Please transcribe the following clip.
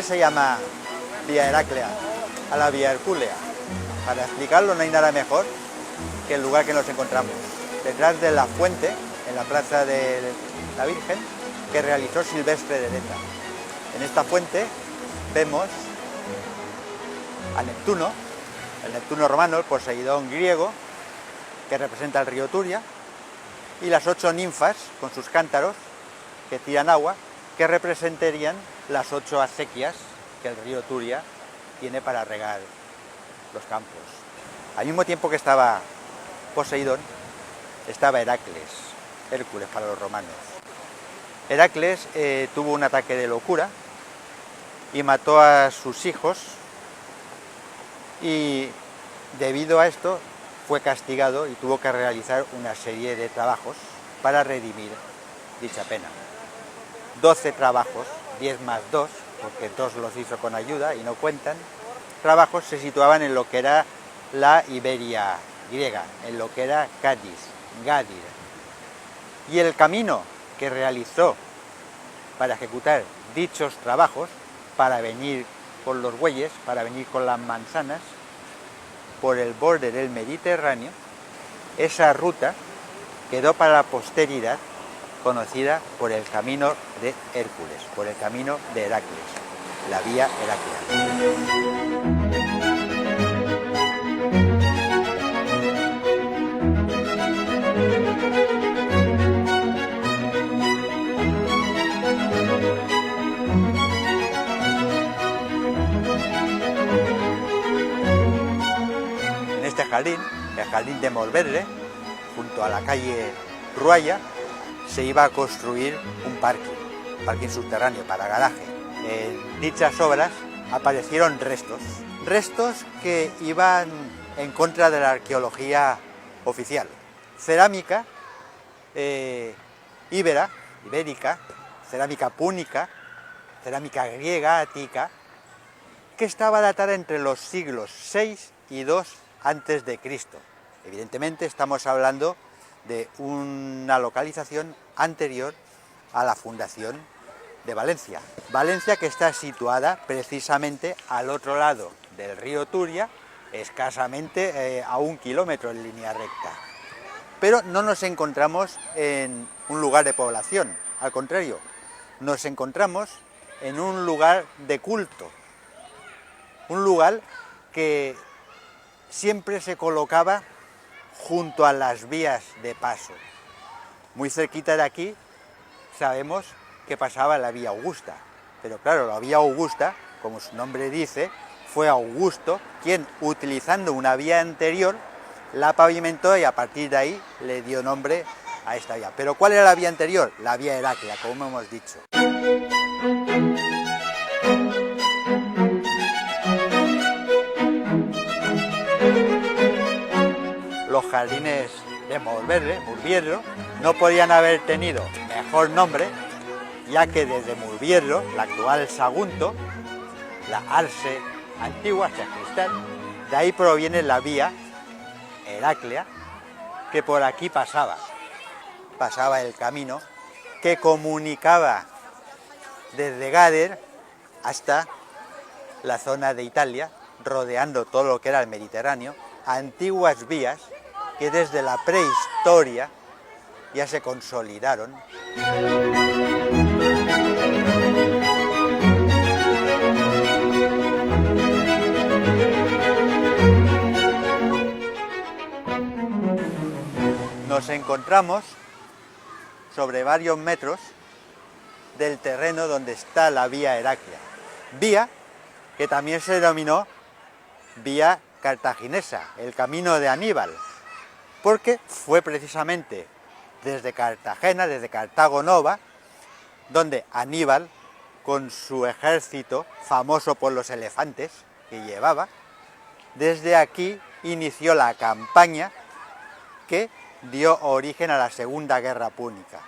se llama Vía Heraclea a la Vía Hercúlea? Para explicarlo no hay nada mejor que el lugar que nos encontramos, detrás de la fuente, en la plaza de la Virgen, que realizó Silvestre de Leta. En esta fuente vemos a Neptuno, el Neptuno romano, el Poseidón griego, que representa el río Turia, y las 8 ninfas con sus cántaros que tiran agua, que representarían las 8 acequias que el río Turia tiene para regar los campos. Al mismo tiempo que estaba Poseidón, estaba Heracles, Hércules para los romanos. Heracles tuvo un ataque de locura y mató a sus hijos, y debido a esto fue castigado y tuvo que realizar una serie de trabajos para redimir dicha pena. 12 trabajos, 10 más 2, porque 2 los hizo con ayuda y no cuentan, trabajos se situaban en lo que era la Iberia griega, en lo que era Cádiz, Gadir. Y el camino que realizó para ejecutar dichos trabajos, para venir con los bueyes, para venir con las manzanas, por el borde del Mediterráneo, esa ruta quedó para la posteridad conocida por el camino de Hércules, por el camino de Heracles, la Vía Heraclea. En este jardín, el jardín de Montverde, junto a la calle Ruaya, se iba a construir un parking subterráneo para garaje. En dichas obras aparecieron restos que iban en contra de la arqueología oficial. Cerámica ibérica, cerámica púnica, cerámica griega, ática, que estaba datada entre los siglos VI y II antes de Cristo. Evidentemente estamos hablando de una localización anterior a la fundación de Valencia. Valencia, que está situada precisamente al otro lado del río Turia, escasamente a 1 kilómetro en línea recta. Pero no nos encontramos en un lugar de población, al contrario, nos encontramos en un lugar de culto, un lugar que siempre se colocaba junto a las vías de paso. Muy cerquita de aquí sabemos que pasaba la Vía Augusta, pero claro, la Vía Augusta, como su nombre dice, fue Augusto quien, utilizando una vía anterior, la pavimentó y a partir de ahí le dio nombre a esta vía. ¿Pero cuál era la vía anterior? La Vía Heraclea, como hemos dicho. Los jardines de Murviedro, no podían haber tenido mejor nombre, ya que desde Murviedro, la actual Sagunto, la Arce antigua, Cristal, de ahí proviene la Vía Heraclea, que por aquí pasaba el camino que comunicaba desde Gader hasta la zona de Italia, rodeando todo lo que era el Mediterráneo, antiguas vías que desde la prehistoria ya se consolidaron. Nos encontramos sobre varios metros del terreno donde está la Vía Heraclea, vía que también se denominó Vía Cartaginesa, el camino de Aníbal, porque fue precisamente desde Cartagena, desde Cartago Nova, donde Aníbal, con su ejército famoso por los elefantes que llevaba, desde aquí inició la campaña que dio origen a la Segunda Guerra Púnica.